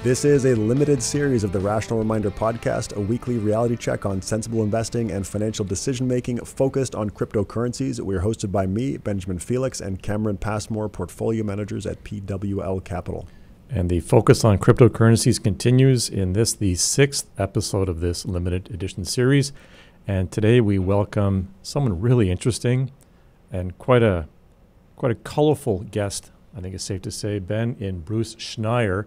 This is a limited series of the Rational Reminder podcast, a weekly reality check on sensible investing and financial decision-making focused on cryptocurrencies. We are hosted by me, Benjamin Felix, and Cameron Passmore, portfolio managers at PWL Capital. And the focus on cryptocurrencies continues in the sixth episode of this limited edition series. And today we welcome someone really interesting and quite a colorful guest, I think it's safe to say, Ben, in Bruce Schneier,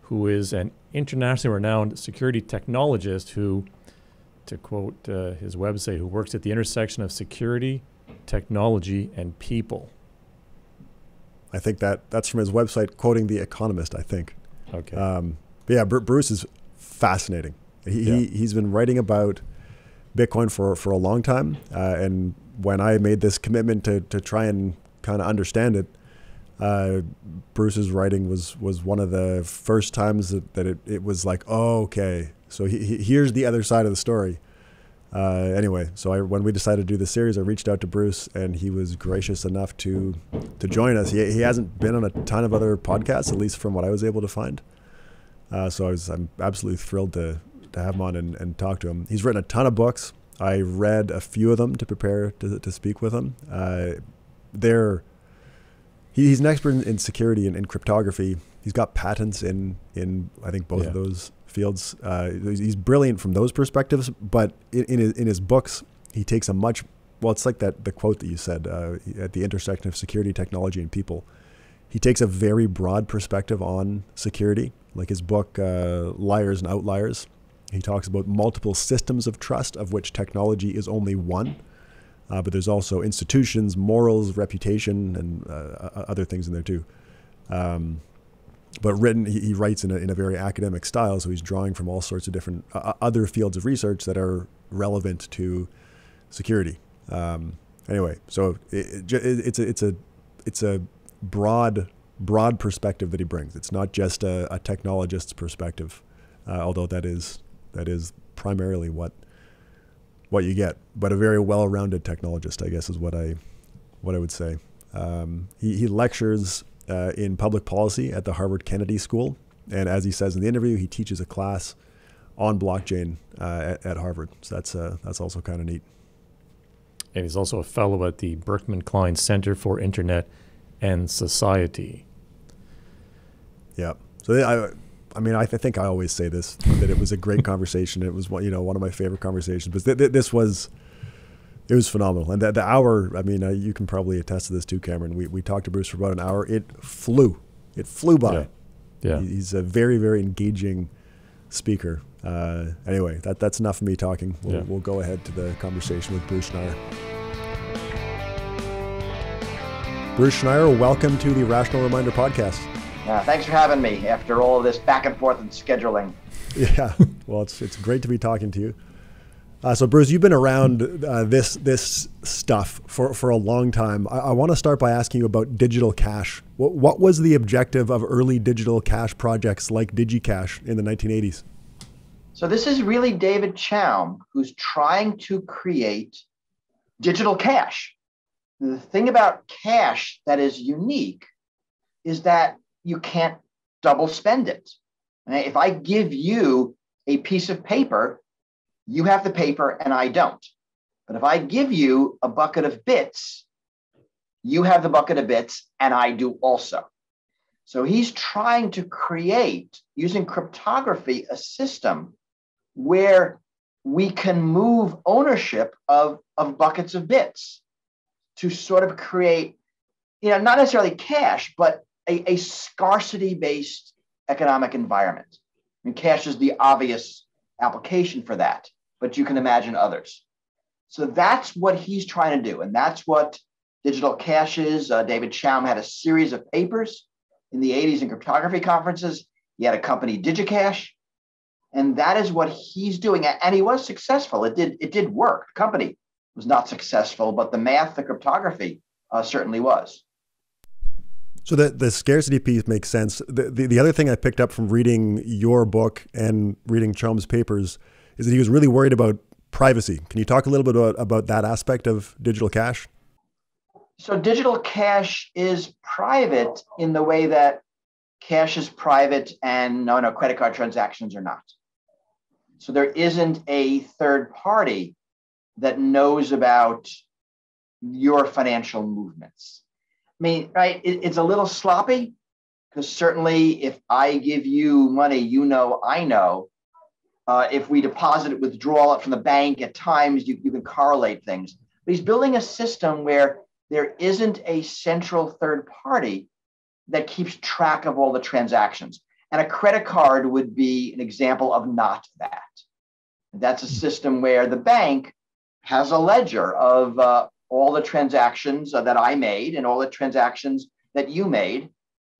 who is an internationally renowned security technologist who, to quote his website, who works at the intersection of security, technology, and people. I think that's from his website, quoting The Economist, I think. Okay. But yeah, Bruce is fascinating. He's been writing about Bitcoin for a long time. And when I made this commitment to try and kind of understand it, Bruce's writing was one of the first times that it was like, oh, okay, so here's the other side of the story. Anyway, so when we decided to do this series, I reached out to Bruce, and he was gracious enough to join us. He hasn't been on a ton of other podcasts, at least from what I was able to find. So I'm absolutely thrilled to have him on and talk to him. He's written a ton of books. I read a few of them to prepare to speak with him. He's an expert in security and in cryptography. He's got patents in I think both of those fields. He's brilliant from those perspectives, but in his books, he takes it's like the quote that you said, at the intersection of security, technology, and people. He takes a very broad perspective on security, like his book, Liars and Outliers. He talks about multiple systems of trust, of which technology is only one. But there's also institutions, morals, reputation, and other things in there too. But he writes in a very academic style, so he's drawing from all sorts of different other fields of research that are relevant to security. Anyway, so it's a broad perspective that he brings. It's not just a technologist's perspective, although that is primarily what you get, but a very well-rounded technologist, I guess, is what I would say. He lectures in public policy at the Harvard Kennedy School, and as he says in the interview, he teaches a class on blockchain at Harvard. So that's also kind of neat. And he's also a fellow at the Berkman Klein Center for Internet and Society. Yeah. So I think I always say this, that it was a great conversation. It was one of my favorite conversations. But it was phenomenal. And the hour, you can probably attest to this too, Cameron. We talked to Bruce for about an hour. It flew by. Yeah. He's a very, very engaging speaker. Anyway, that's enough of me talking. We'll go ahead to the conversation with Bruce Schneier. Bruce Schneier, welcome to the Rational Reminder podcast. Thanks for having me after all of this back and forth and scheduling. Yeah, well, it's great to be talking to you. So Bruce, you've been around this stuff for a long time. I want to start by asking you about digital cash. What was the objective of early digital cash projects like DigiCash in the 1980s? So this is really David Chaum, who's trying to create digital cash. The thing about cash that is unique is that you can't double spend it. If I give you a piece of paper, you have the paper and I don't. But if I give you a bucket of bits, you have the bucket of bits and I do also. So he's trying to create, using cryptography, a system where we can move ownership of buckets of bits to sort of create, not necessarily cash, but a scarcity-based economic environment. Cash is the obvious application for that, but you can imagine others. So that's what he's trying to do, and that's what digital cash is. David Chaum had a series of papers in the 80s in cryptography conferences. He had a company, DigiCash, and that is what he's doing, and he was successful. It did work. The company was not successful, but the math, the cryptography certainly was. So the scarcity piece makes sense. The other thing I picked up from reading your book and reading Chaum's papers is that he was really worried about privacy. Can you talk a little bit about that aspect of digital cash? So digital cash is private in the way that cash is private and no, credit card transactions are not. So there isn't a third party that knows about your financial movements. I mean, right, it's a little sloppy because certainly if I give you money, you know, I know. If we deposit it, withdraw it from the bank, at times you can correlate things. But he's building a system where there isn't a central third party that keeps track of all the transactions. And a credit card would be an example of not that. That's a system where the bank has a ledger of all the transactions that I made and all the transactions that you made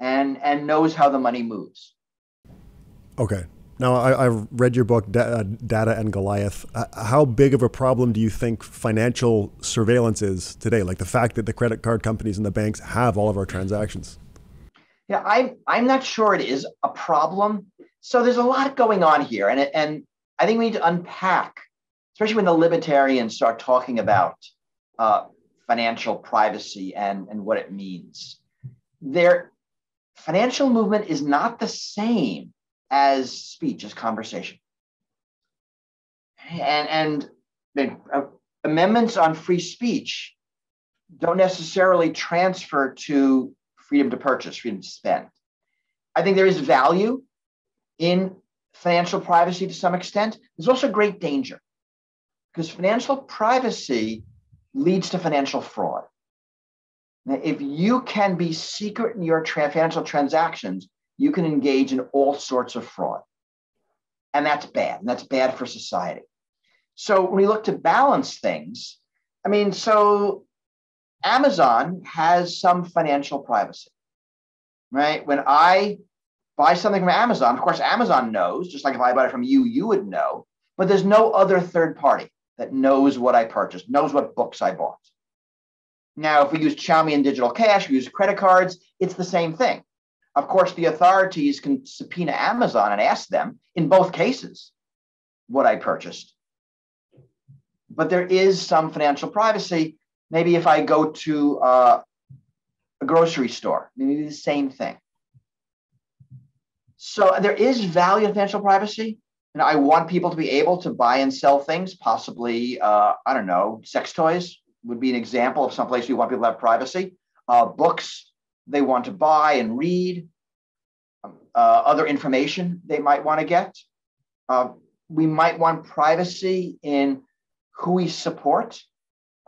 and knows how the money moves. Okay. Now, I've read your book, Data and Goliath. How big of a problem do you think financial surveillance is today? Like the fact that the credit card companies and the banks have all of our transactions? Yeah, I'm not sure it is a problem. So there's a lot going on here. And I think we need to unpack, especially when the libertarians start talking about financial privacy and what it means. Their financial movement is not the same as speech, as conversation. And amendments on free speech don't necessarily transfer to freedom to purchase, freedom to spend. I think there is value in financial privacy to some extent. There's also great danger because financial privacy leads to financial fraud. Now, if you can be secret in your financial transactions, you can engage in all sorts of fraud. And that's bad. And that's bad for society. So when we look to balance things, I mean, so Amazon has some financial privacy, right? When I buy something from Amazon, of course, Amazon knows, just like if I buy it from you, you would know, but there's no other third party that knows what I purchased, knows what books I bought. Now, if we use Xiaomi and digital cash, we use credit cards, it's the same thing. Of course, the authorities can subpoena Amazon and ask them, in both cases, what I purchased. But there is some financial privacy. Maybe if I go to a grocery store, maybe the same thing. So there is value in financial privacy. And I want people to be able to buy and sell things, possibly, I don't know, sex toys would be an example of someplace we want people to have privacy. Books they want to buy and read, other information they might want to get. We might want privacy in who we support.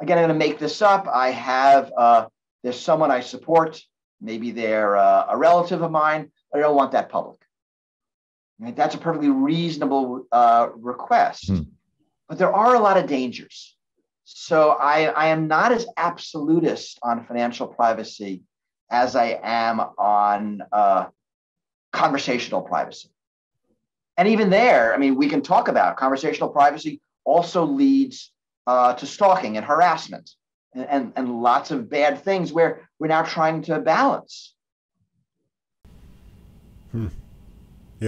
Again, I'm going to make this up. I have, there's someone I support. Maybe they're a relative of mine, but I don't want that public. Right? That's a perfectly reasonable request. But there are a lot of dangers. So I am not as absolutist on financial privacy as I am on conversational privacy. And even there, I mean, we can talk about conversational privacy also leads to stalking and harassment and lots of bad things where we're now trying to balance. Yeah,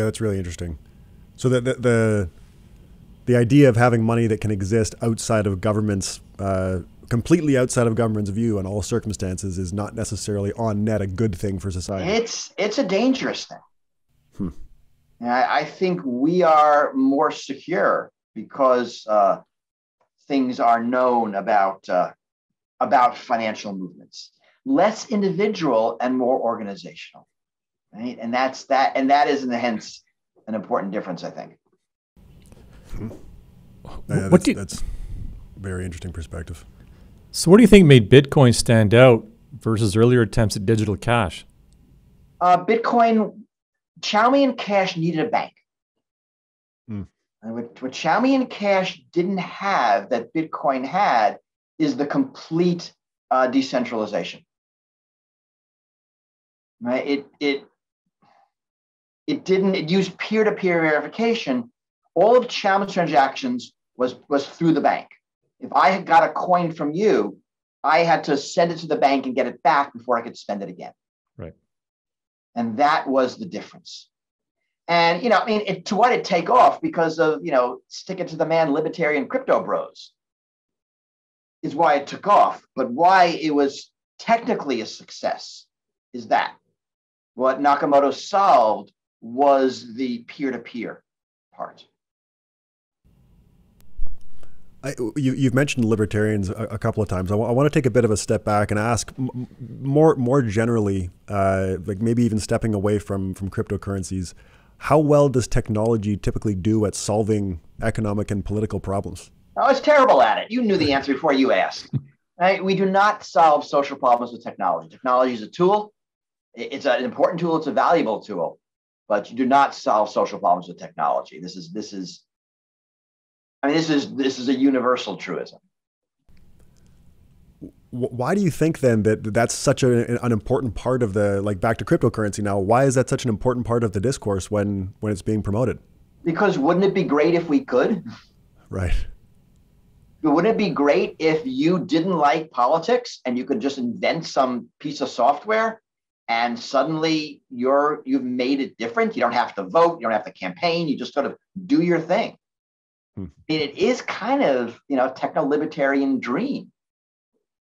that's really interesting. So the idea of having money that can exist outside of government's, completely outside of government's view in all circumstances is not necessarily on net a good thing for society. It's a dangerous thing. I think we are more secure because things are known about financial movements, less individual and more organizational, right? And that is hence an important difference, I think. Yeah, that's very interesting perspective. So what do you think made Bitcoin stand out versus earlier attempts at digital cash? Bitcoin, Xiaomi and Cash needed a bank. And what Xiaomi and Cash didn't have that Bitcoin had is the complete decentralization. Right? It used peer-to-peer verification. All of Xiaomi's transactions was through the bank. If I had got a coin from you, I had to send it to the bank and get it back before I could spend it again. Right. And that was the difference. And, I mean, to what it take off because of, stick it to the man, libertarian crypto bros is why it took off. But why it was technically a success is that. What Nakamoto solved was the peer-to-peer part. You've mentioned libertarians a couple of times. I want to take a bit of a step back and ask more generally, like maybe even stepping away from cryptocurrencies. How well does technology typically do at solving economic and political problems? Oh, it's terrible at it. You knew the answer before you asked. Right? We do not solve social problems with technology. Technology is a tool. It's an important tool. It's a valuable tool, but you do not solve social problems with technology. This is a universal truism. Why do you think then that that's such an important part of the, like back to cryptocurrency now, why is that such an important part of the discourse when it's being promoted? Because wouldn't it be great if we could? Right. Wouldn't it be great if you didn't like politics and you could just invent some piece of software and suddenly you've made it different? You don't have to vote, you don't have to campaign, you just sort of do your thing. It is kind of, techno-libertarian dream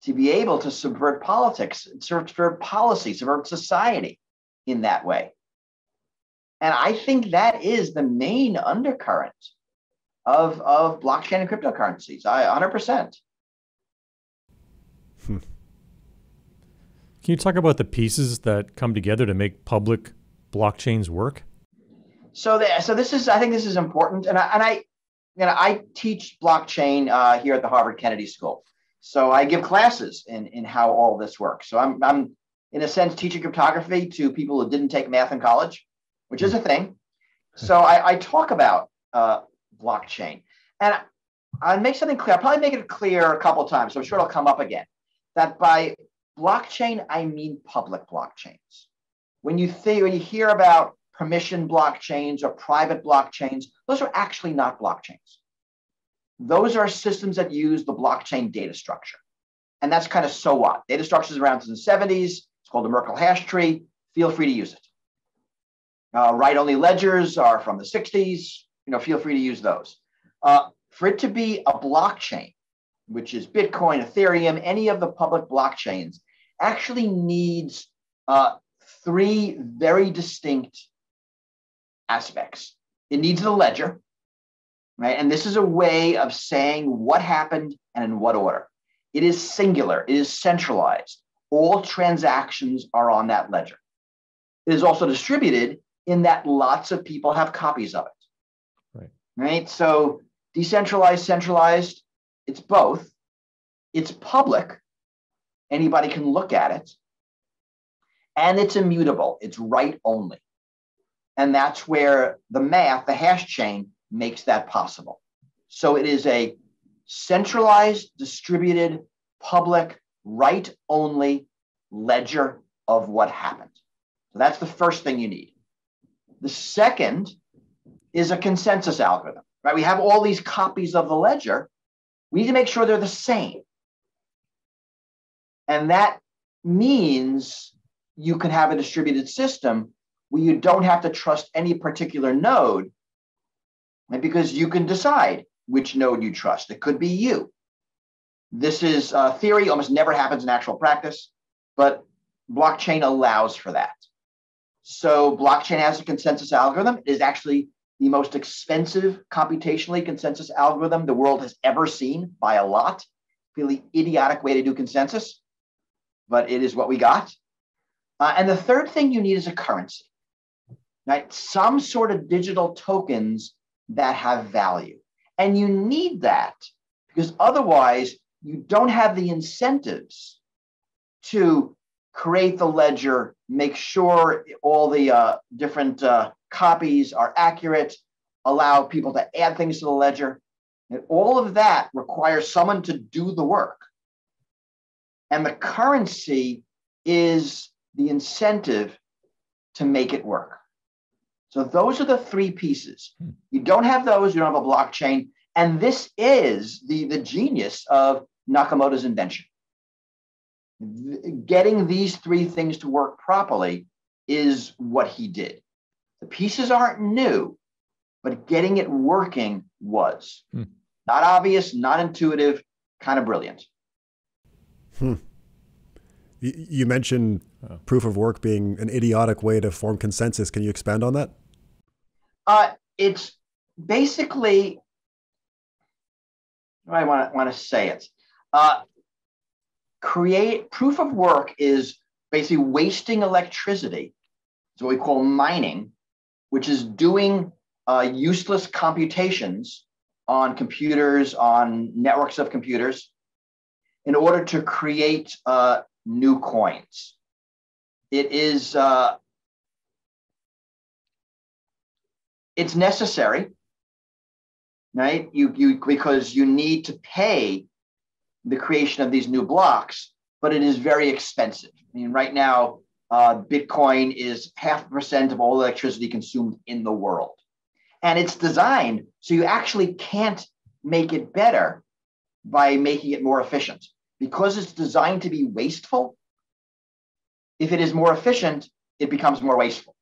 to be able to subvert politics, subvert policy, subvert society in that way. And I think that is the main undercurrent of blockchain and cryptocurrencies. 100%. Can you talk about the pieces that come together to make public blockchains work? So I think this is important, and I teach blockchain here at the Harvard Kennedy School. So I give classes in how all this works. So I'm in a sense teaching cryptography to people who didn't take math in college, which is a thing. So I talk about blockchain, and I'll make something clear. I'll probably make it clear a couple of times, so I'm sure it'll come up again. That by blockchain, I mean public blockchains. When you hear about permission blockchains or private blockchains, those are actually not blockchains. Those are systems that use the blockchain data structure. And that's kind of so what? Data structure is around since the 70s. It's called the Merkle hash tree. Feel free to use it. Write-only ledgers are from the 60s. Feel free to use those. For it to be a blockchain, which is Bitcoin, Ethereum, any of the public blockchains, actually needs three very distinct aspects. It needs the ledger, right? And this is a way of saying what happened and in what order. It is singular. It is centralized. All transactions are on that ledger. It is also distributed in that lots of people have copies of it. Right? So decentralized, centralized, it's both. It's public. Anybody can look at it. And it's immutable. It's write only. And that's where the math, the hash chain, makes that possible. So it is a centralized, distributed, public, write-only ledger of what happened. So that's the first thing you need. The second is a consensus algorithm, right? We have all these copies of the ledger. We need to make sure they're the same. And that means you can have a distributed system where you don't have to trust any particular node, right? Because you can decide which node you trust. It could be you. This is theory, almost never happens in actual practice, but blockchain allows for that. So blockchain has a consensus algorithm. It is actually the most expensive computationally consensus algorithm the world has ever seen by a lot. Really idiotic way to do consensus, but it is what we got. And the third thing you need is a currency, right? Some sort of digital tokens that have value. And you need that because otherwise you don't have the incentives to create the ledger, make sure all the different copies are accurate, allow people to add things to the ledger. And all of that requires someone to do the work. And the currency is the incentive to make it work. So those are the three pieces. You don't have those, you don't have a blockchain. And this is the genius of Nakamoto's invention. Getting these three things to work properly is what he did. The pieces aren't new, but getting it working was. Not obvious, not intuitive, kind of brilliant. You mentioned proof of work being an idiotic way to form consensus. Can you expand on that? It's basically, I want to say it. Proof of work is basically wasting electricity. It's what we call mining, which is doing useless computations on computers, on networks of computers, in order to create new coins. It is it's necessary, right? Because you need to pay the creation of these new blocks, but it is very expensive. I mean, right now, Bitcoin is 0.5% of all electricity consumed in the world. And it's designed so you actually can't make it better by making it more efficient. Because it's designed to be wasteful, if it is more efficient, it becomes more wasteful.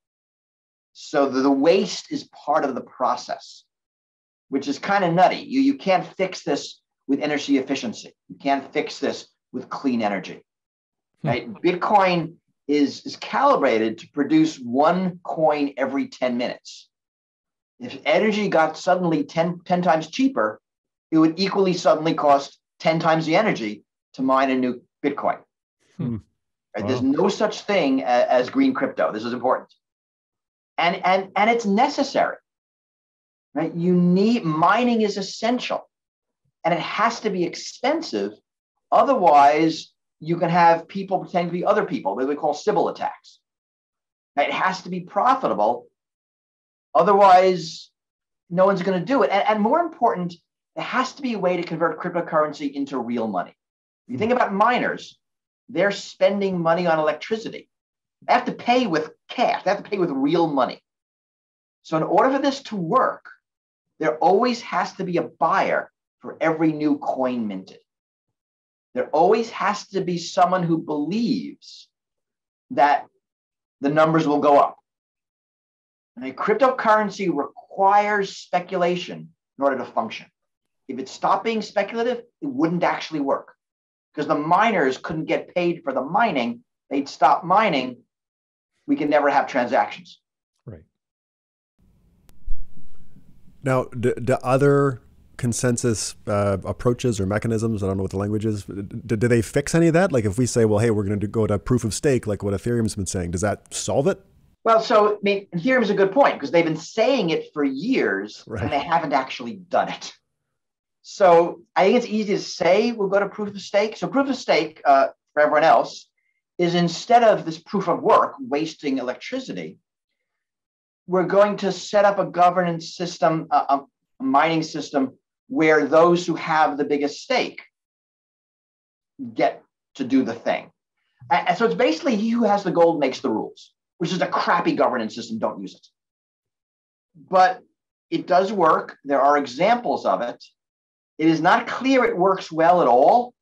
So the waste is part of the process, which is kind of nutty. You can't fix this with energy efficiency. You can't fix this with clean energy. Right? Bitcoin is calibrated to produce one coin every 10 minutes. If energy got suddenly 10 times cheaper, it would equally suddenly cost 10 times the energy to mine a new Bitcoin. Right? Wow. There's no such thing as green crypto. This is important. And it's necessary. Right? Mining is essential. And it has to be expensive. Otherwise, you can have people pretending to be other people, what we call Sybil attacks. Right? It has to be profitable. Otherwise, no one's going to do it. And more important, there has to be a way to convert cryptocurrency into real money. If you think about miners, they're spending money on electricity. They have to pay with cash. They have to pay with real money. So in order for this to work, there always has to be a buyer for every new coin minted. There always has to be someone who believes that the numbers will go up. And cryptocurrency requires speculation in order to function. If it stopped being speculative, it wouldn't actually work. Because the miners couldn't get paid for the mining, they'd stop mining, we can never have transactions. Right. Now, do other consensus approaches or mechanisms, I don't know what the language is, do they fix any of that? Like if we say, well, hey, we're going to go to proof of stake, like what Ethereum's been saying, does that solve it? Well, so I mean, Ethereum is a good point because they've been saying it for years, right, and they haven't actually done it. So I think it's easy to say we'll go to proof of stake. So proof of stake for everyone else is instead of this proof of work, wasting electricity, we're going to set up a governance system, a mining system where those who have the biggest stake get to do the thing. And so it's basically he who has the gold makes the rules, which is a crappy governance system. Don't use it. But it does work. There are examples of it. It is not clear it works well at all.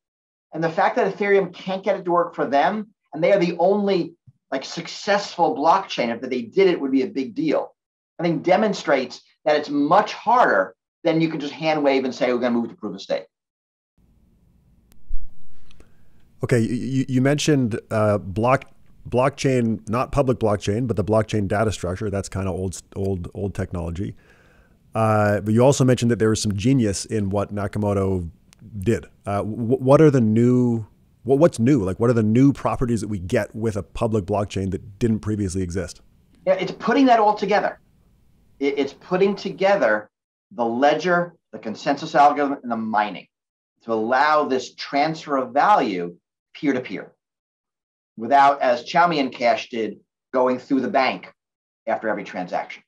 And the fact that Ethereum can't get it to work for them, and they are the only successful blockchain, if they did it, would be a big deal. I think demonstrates that it's much harder than you can just hand wave and say, we're going to move to proof of stake. Okay, you mentioned blockchain, not public blockchain, but the blockchain data structure. That's kind of old technology. But you also mentioned that there was some genius in what Nakamoto did. What are the new? What's new? Like, what are the new properties that we get with a public blockchain that didn't previously exist? Yeah, it's putting that all together. It's putting together the ledger, the consensus algorithm, and the mining to allow this transfer of value peer-to-peer without, as Chaumian Cash did, going through the bank after every transaction.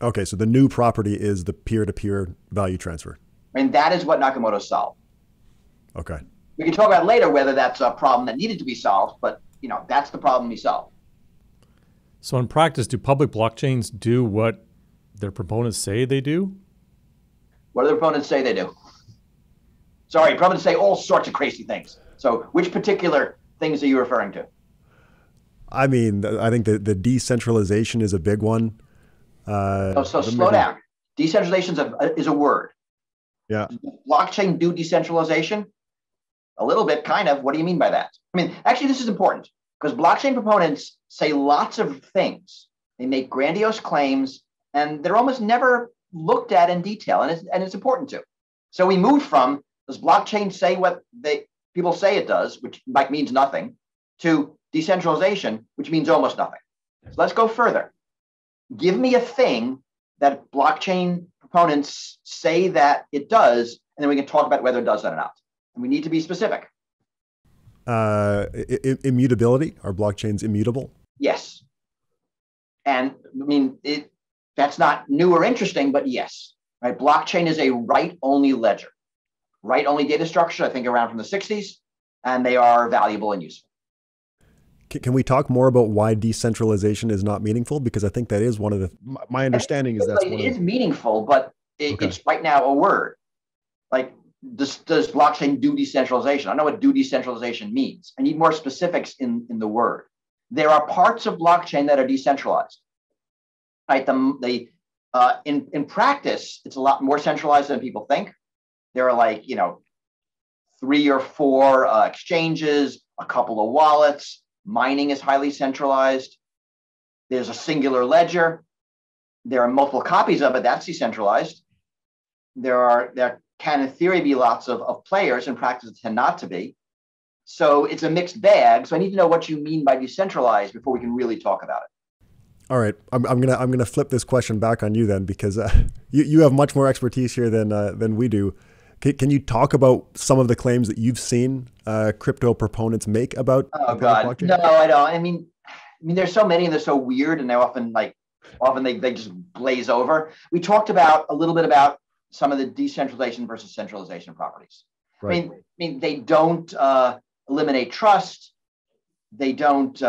Okay, so the new property is the peer-to-peer value transfer. And that is what Nakamoto solved. Okay. We can talk about later whether that's a problem that needed to be solved, but that's the problem he solved. So in practice, do public blockchains do what their proponents say they do? What do the proponents say they do? Sorry, proponents say all sorts of crazy things. So which particular things are you referring to? I mean, I think the decentralization is a big one. So slow down. Decentralization is a word. Yeah. Does blockchain do decentralization? A little bit, kind of. What do you mean by that? I mean, actually, this is important. because blockchain proponents say lots of things. They make grandiose claims, and they're almost never looked at in detail, and it's important to. So we moved from, does blockchain say what people say it does, which like means nothing, to decentralization, which means almost nothing. So let's go further. Give me a thing that blockchain proponents say that it does, and then we can talk about whether it does that or not. And we need to be specific. Immutability. Are blockchains immutable? Yes. And I mean, that's not new or interesting, but yes. Right? Blockchain is a write-only ledger. Write-only data structure, I think around from the 60s, and they are valuable and useful. Can we talk more about why decentralization is not meaningful? Because I think that is one of the, my understanding is that's one of the... It is meaningful, but it's right now a word. Like, does blockchain do decentralization? I don't know what do decentralization means. I need more specifics in the word. There are parts of blockchain that are decentralized. Right? In practice, it's a lot more centralized than people think. There are like, 3 or 4 exchanges, a couple of wallets. Mining is highly centralized. There's a singular ledger. There are multiple copies of it. That's decentralized. There can, in theory, be lots of players. In practice, it tend not to be. So it's a mixed bag. So I need to know what you mean by decentralized before we can really talk about it. All right, I'm gonna flip this question back on you then, because you have much more expertise here than we do. Can you talk about some of the claims that you've seen crypto proponents make about? Oh God, blockchain? No, I don't. I mean, there's so many, and they're so weird, and they often they just glaze over. We talked about a little bit about some of the decentralization versus centralization properties. Right. I mean, they don't eliminate trust. They don't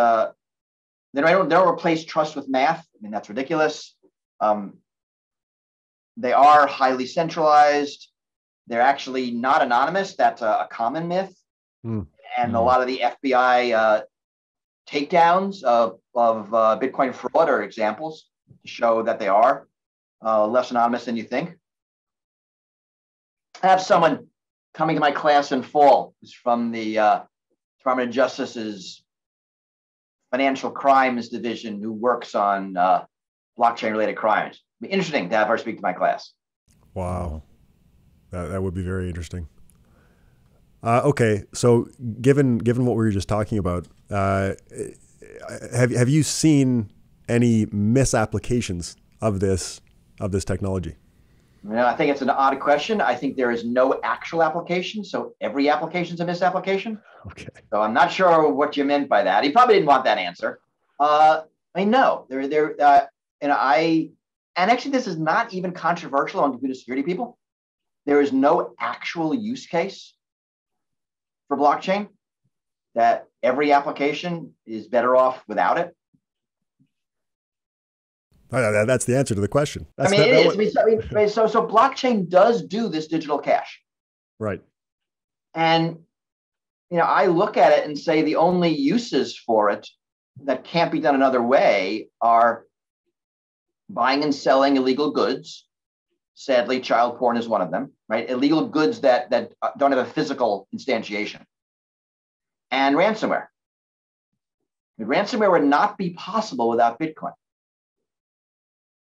replace trust with math. I mean, that's ridiculous. They are highly centralized. They're actually not anonymous. That's a common myth. And a lot of the FBI takedowns of Bitcoin fraud are examples to show that they are less anonymous than you think. I have someone coming to my class in fall who's from the Department of Justice's Financial Crimes Division, who works on blockchain-related crimes. It'd be interesting to have her speak to my class. Wow. That would be very interesting. Okay, so given what we were just talking about, have you seen any misapplications of this technology? I think it's an odd question. I think there is no actual application, so every application is a misapplication. Okay. So I'm not sure what you meant by that. He probably didn't want that answer. No, and actually this is not even controversial on computer security people. There is no actual use case for blockchain that every application is better off without it. That's the answer to the question. So blockchain does do this digital cash. Right. And, I look at it and say the only uses for it that can't be done another way are buying and selling illegal goods. Sadly, child porn is one of them, right? Illegal goods that don't have a physical instantiation. And ransomware. Ransomware would not be possible without Bitcoin.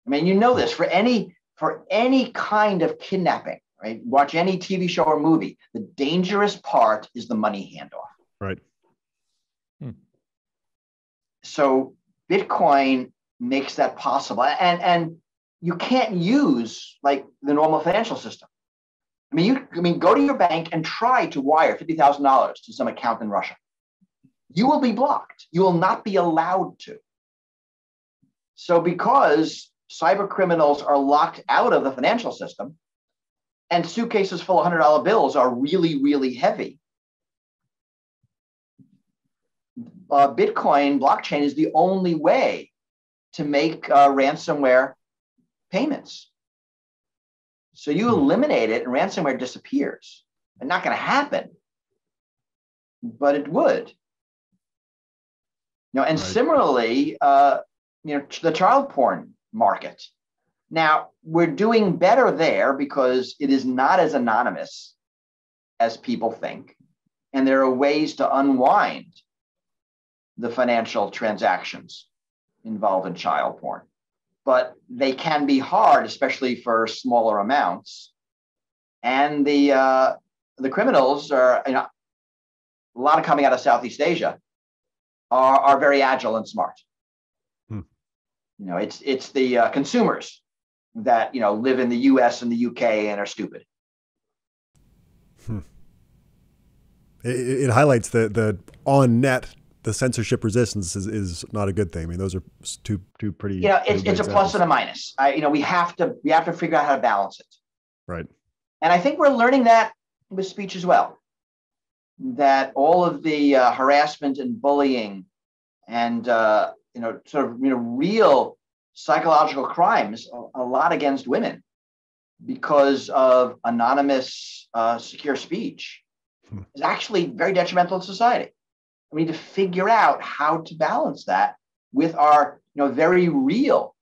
I mean, you know this, for any kind of kidnapping, right? Watch any TV show or movie. The dangerous part is the money handoff. Right. So Bitcoin makes that possible. And you can't use like the normal financial system. I mean, go to your bank and try to wire $50,000 to some account in Russia. You will be blocked. You will not be allowed to. So because cyber criminals are locked out of the financial system and suitcases full of $100 bills are really, really heavy, Bitcoin blockchain is the only way to make ransomware payments. So you eliminate it and ransomware disappears. It's not going to happen, but it would. And right. Similarly, the child porn market. Now, we're doing better there because it is not as anonymous as people think. And there are ways to unwind the financial transactions involved in child porn, but they can be hard, especially for smaller amounts. And the criminals are, a lot of coming out of Southeast Asia are very agile and smart. It's the consumers that live in the U.S. and the U.K. and are stupid. It highlights the on net, the censorship resistance is not a good thing. I mean, those are two pretty. It's a plus and a minus. We have to figure out how to balance it. Right. And I think we're learning that with speech as well. That all of the harassment and bullying and real psychological crimes, a lot against women, because of anonymous, secure speech, is actually very detrimental to society. We need to figure out how to balance that with our, very real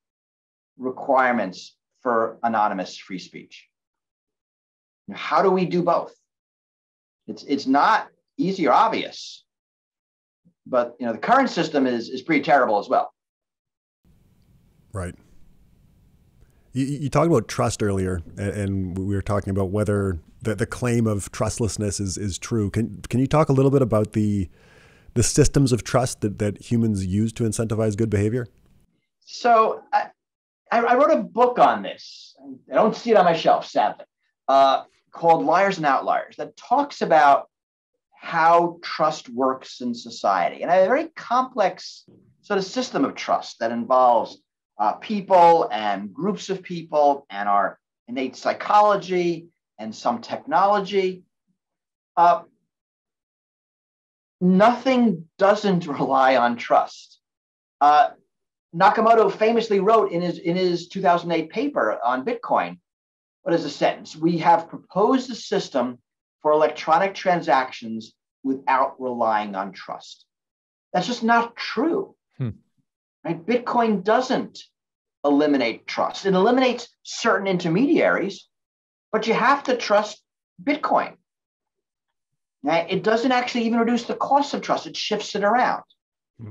requirements for anonymous free speech. How do we do both? It's not easy or obvious, but the current system is pretty terrible as well. Right. You talked about trust earlier, and we were talking about whether the claim of trustlessness is true. Can you talk a little bit about the systems of trust that humans use to incentivize good behavior? So I wrote a book on this. I don't see it on my shelf, sadly, called Liars and Outliers, that talks about how trust works in society. And I have a very complex sort of system of trust that involves people and groups of people and our innate psychology and some technology. Nothing doesn't rely on trust. Nakamoto famously wrote in his 2008 paper on Bitcoin, what is the sentence? We have proposed a system for electronic transactions without relying on trust. That's just not true. Right? Bitcoin doesn't eliminate trust. It eliminates certain intermediaries, but you have to trust Bitcoin. Now, it doesn't actually even reduce the cost of trust. It shifts it around.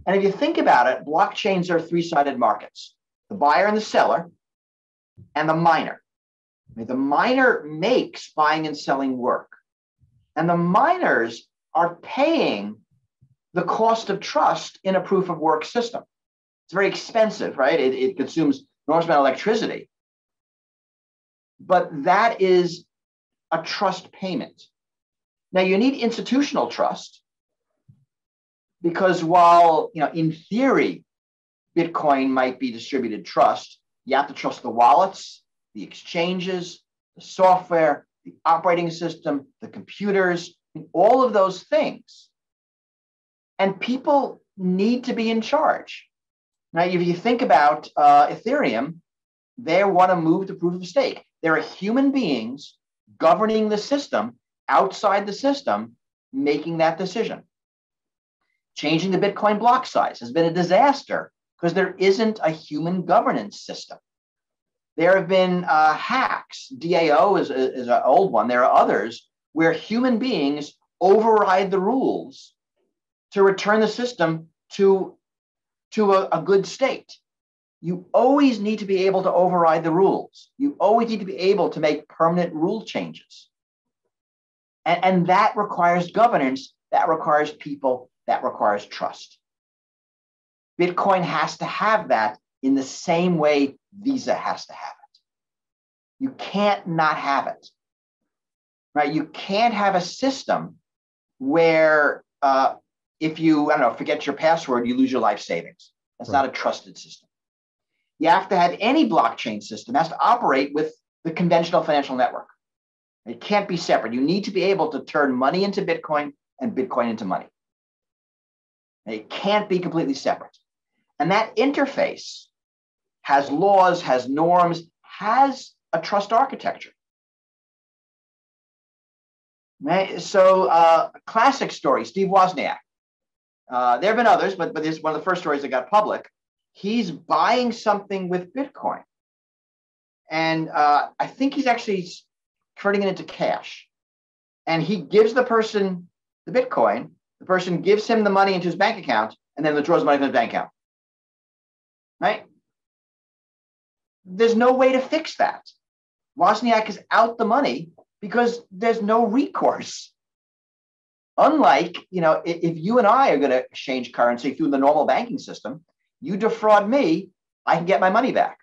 And if you think about it, blockchains are three-sided markets: the buyer and the seller, and the miner. I mean, the miner makes buying and selling work. And the miners are paying the cost of trust in a proof of work system. It's very expensive, right? It consumes enormous amount of electricity. But that is a trust payment. Now, you need institutional trust, because while, in theory, Bitcoin might be distributed trust, you have to trust the wallets, the exchanges, the software, the operating system, the computers, all of those things. And people need to be in charge. Now, if you think about Ethereum, they want to move to proof of stake. There are human beings governing the system, outside the system, making that decision. Changing the Bitcoin block size has been a disaster because there isn't a human governance system. There have been hacks. DAO is an old one. There are others where human beings override the rules to return the system to a good state. You always need to be able to override the rules. You always need to be able to make permanent rule changes. And that requires governance, that requires people, that requires trust. Bitcoin has to have that in the same way Visa has to have it. You can't not have it, right? You can't have a system where if you, forget your password, you lose your life savings. That's not a trusted system. You have to have any blockchain system has to operate with the conventional financial network. It can't be separate. You need to be able to turn money into Bitcoin and Bitcoin into money. It can't be completely separate. And that interface has laws, has norms, has a trust architecture. Right? So classic story, Steve Wozniak. There have been others, but this is one of the first stories that got public. He's buying something with Bitcoin. And I think he's actually turning it into cash. And he gives the person the Bitcoin. The person gives him the money into his bank account, and then withdraws money from the bank account. Right? There's no way to fix that. Wozniak is out the money because there's no recourse. Unlike, if you and I are going to exchange currency through the normal banking system, you defraud me, I can get my money back,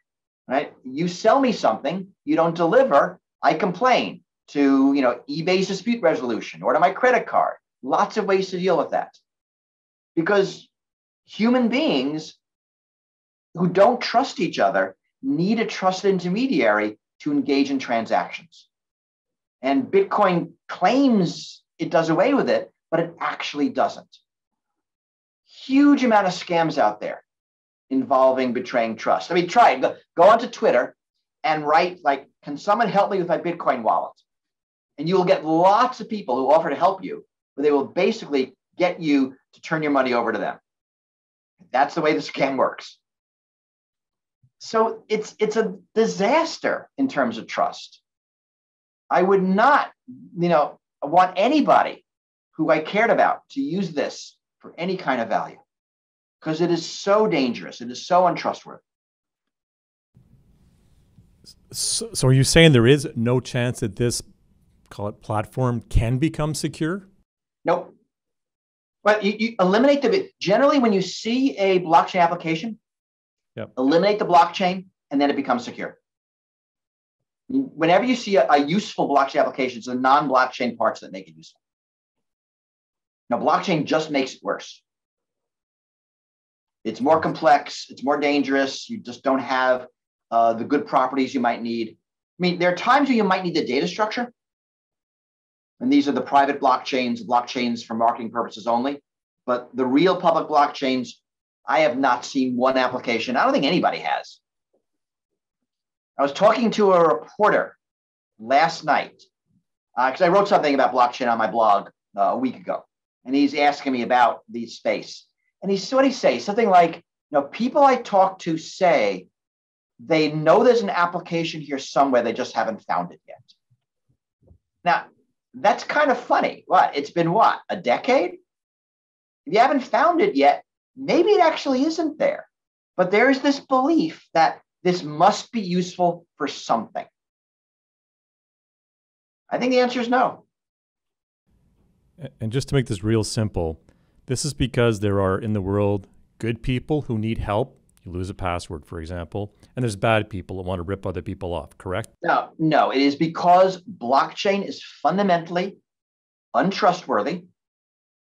right? You sell me something, you don't deliver, I complain to, eBay's dispute resolution or to my credit card. Lots of ways to deal with that. Because human beings who don't trust each other need a trusted intermediary to engage in transactions. And Bitcoin claims it does away with it, but it actually doesn't. Huge amount of scams out there involving betraying trust. I mean, try it. Go onto Twitter and write, can someone help me with my Bitcoin wallet? And you will get lots of people who offer to help you, but they will basically get you to turn your money over to them. That's the way the scam works. So it's a disaster in terms of trust. I would not, want anybody who I cared about to use this for any kind of value because it is so dangerous. It is so untrustworthy. So are you saying there is no chance that this, call it platform, can become secure? Nope. But you eliminate generally when you see a blockchain application, eliminate the blockchain and then it becomes secure. Whenever you see a useful blockchain application, it's the non-blockchain parts that make it useful. Now, blockchain just makes it worse. It's more complex. It's more dangerous. You just don't have the good properties you might need. I mean, there are times where you might need the data structure. And these are the private blockchains for marketing purposes only. But the real public blockchains, I have not seen one application. I don't think anybody has. I was talking to a reporter last night because I wrote something about blockchain on my blog a week ago. And he's asking me about the space. And what did he say? Something like, people I talk to say they know there's an application here somewhere, they just haven't found it yet. Now, that's kind of funny. It's been a decade? If you haven't found it yet, maybe it actually isn't there. But there is this belief that this must be useful for something. I think the answer is no. And just to make this real simple, this is because there are in the world good people who need help. You lose a password, for example, and there's bad people that want to rip other people off, correct? No, it is because blockchain is fundamentally untrustworthy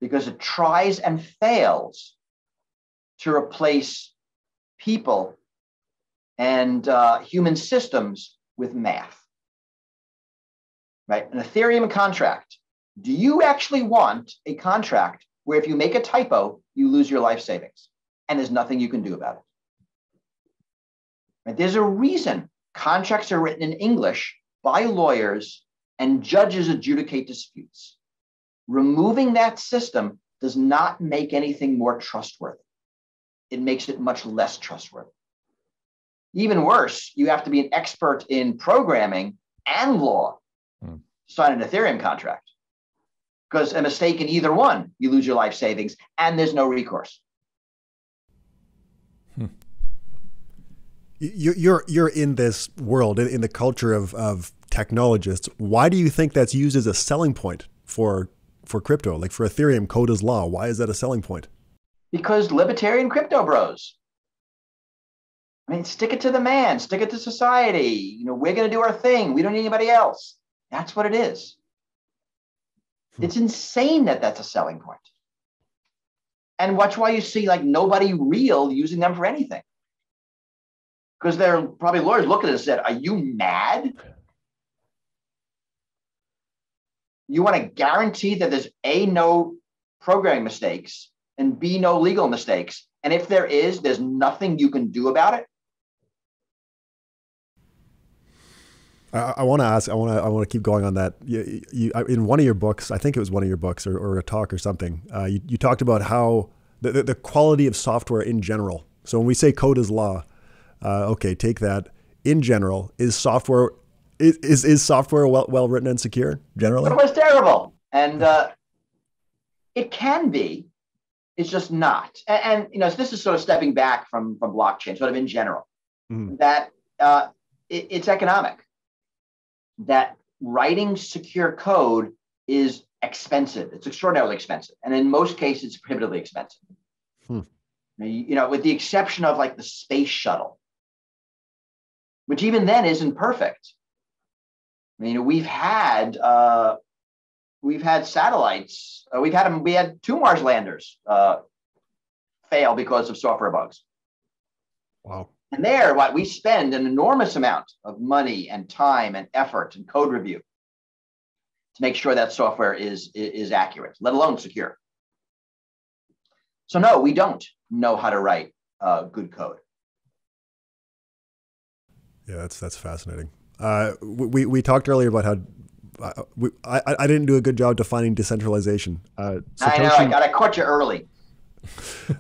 because it tries and fails to replace people and human systems with math, right? An Ethereum contract. Do you actually want a contract where if you make a typo, you lose your life savings and there's nothing you can do about it? Right? There's a reason contracts are written in English by lawyers and judges adjudicate disputes. Removing that system does not make anything more trustworthy. It makes it much less trustworthy. Even worse, you have to be an expert in programming and law to sign an Ethereum contract. Because a mistake in either one, you lose your life savings and there's no recourse. You're in this world, in the culture of technologists. Why do you think that's used as a selling point for crypto? Like for Ethereum, code is law. Why is that a selling point? Because libertarian crypto bros. I mean, stick it to the man, stick it to society. We're going to do our thing. We don't need anybody else. That's what it is. It's insane that that's a selling point. And watch why you see nobody real using them for anything. Because they're probably lawyers look at it and said, are you mad? You want to guarantee that there's A, no programming mistakes, and B, no legal mistakes. And if there is, there's nothing you can do about it. I want to ask. I want to keep going on that. You, in one of your books, I think it was one of your books or a talk or something. You talked about how the quality of software in general. So when we say code is law, okay, take that. In general, is software well written and secure generally? It was terrible, and it can be It's just not. And this is sort of stepping back from blockchain, sort of in general, that it's economic, that writing secure code is expensive. It's extraordinarily expensive. And in most cases, it's prohibitively expensive. With the exception of like the space shuttle, which even then isn't perfect. We've had satellites. We had 2 Mars landers fail because of software bugs. Wow. And we spend an enormous amount of money and time and effort and code review to make sure that software is accurate, let alone secure. So no, we don't know how to write good code. Yeah, that's fascinating. We talked earlier about how I didn't do a good job defining decentralization. Satoshi, I know, I caught you early.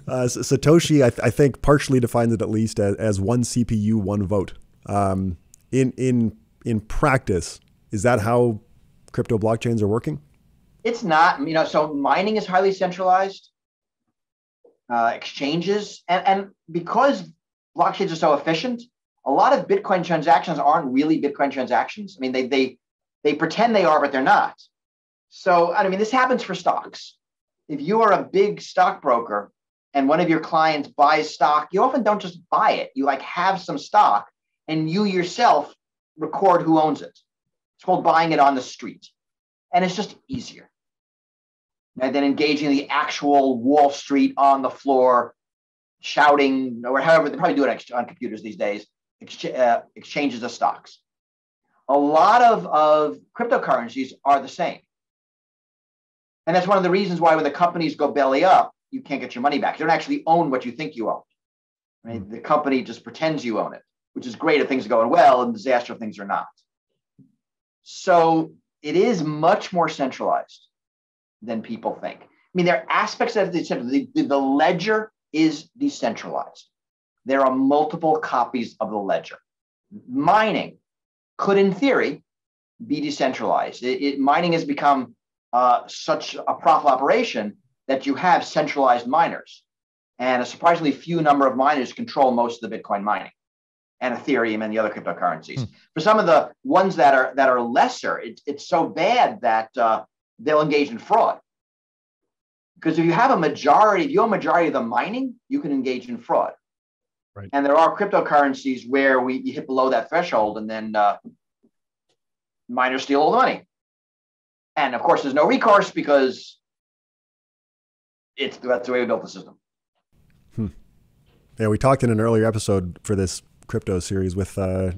Satoshi, I think, partially defines it at least as one CPU, one vote. In practice, is that how crypto blockchains are working? It's not. So mining is highly centralized. Exchanges, and because blockchains are so efficient, a lot of Bitcoin transactions aren't really Bitcoin transactions. They pretend they are, but they're not. So, this happens for stocks. If you are a big stockbroker and one of your clients buys stock, you often don't just buy it. You have some stock and you yourself record who owns it. It's called buying it on the street. And it's just easier than engaging the actual Wall Street on the floor, shouting, or however, they probably do it on computers these days, exchanges of stocks. A lot of cryptocurrencies are the same. And that's one of the reasons why when the companies go belly up, you can't get your money back. You don't actually own what you think you own. Right? The company just pretends you own it, which is great if things are going well and disaster if things are not. So it is much more centralized than people think. There are aspects of the ledger is decentralized. There are multiple copies of the ledger. Mining could, in theory, be decentralized. Mining has become such a profitable operation that you have centralized miners. And a surprisingly few number of miners control most of the Bitcoin mining and Ethereum and the other cryptocurrencies. For some of the ones that are lesser, it's so bad that they'll engage in fraud. Because if you have a majority of the mining, you can engage in fraud. Right. And there are cryptocurrencies where you hit below that threshold and then miners steal all the money. And of course, there's no recourse because that's the way we built the system. Yeah, we talked in an earlier episode for this crypto series with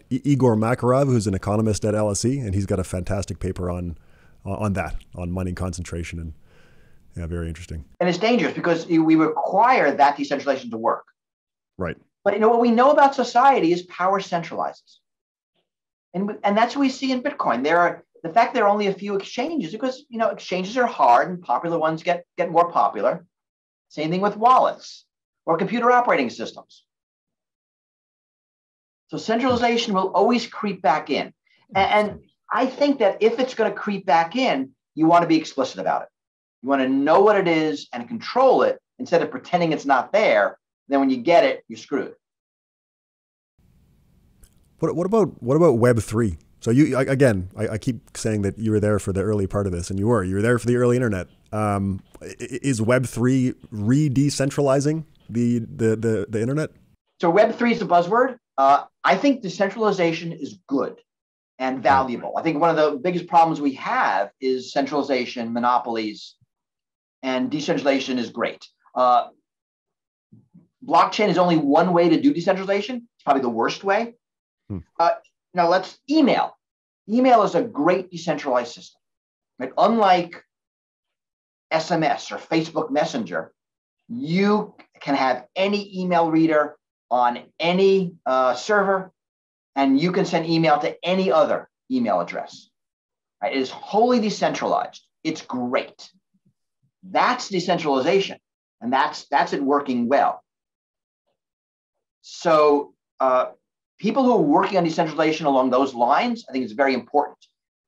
Igor Makarov, who's an economist at LSE, and he's got a fantastic paper on mining concentration, and yeah, very interesting. And it's dangerous because we require that decentralization to work. Right. But what we know about society is power centralizes, and that's what we see in Bitcoin. The fact there are only a few exchanges because exchanges are hard and popular ones get more popular. Same thing with wallets or computer operating systems. So centralization will always creep back in. And I think that if it's going to creep back in, you want to be explicit about it. You want to know what it is and control it instead of pretending it's not there. Then when you get it, you're screwed. What about Web3? So I keep saying that you were there for the early part of this, and you were there for the early internet. Is Web3 re-decentralizing the internet? So Web3 is a buzzword. I think decentralization is good and valuable. I think one of the biggest problems we have is centralization, monopolies, and decentralization is great. Blockchain is only one way to do decentralization. It's probably the worst way. Now let's email. Email is a great decentralized system. Right? Unlike SMS or Facebook Messenger, you can have any email reader on any server, and you can send email to any other email address. Right? It is wholly decentralized. It's great. That's decentralization, and that's it working well. So people who are working on decentralization along those lines, I think it's very important.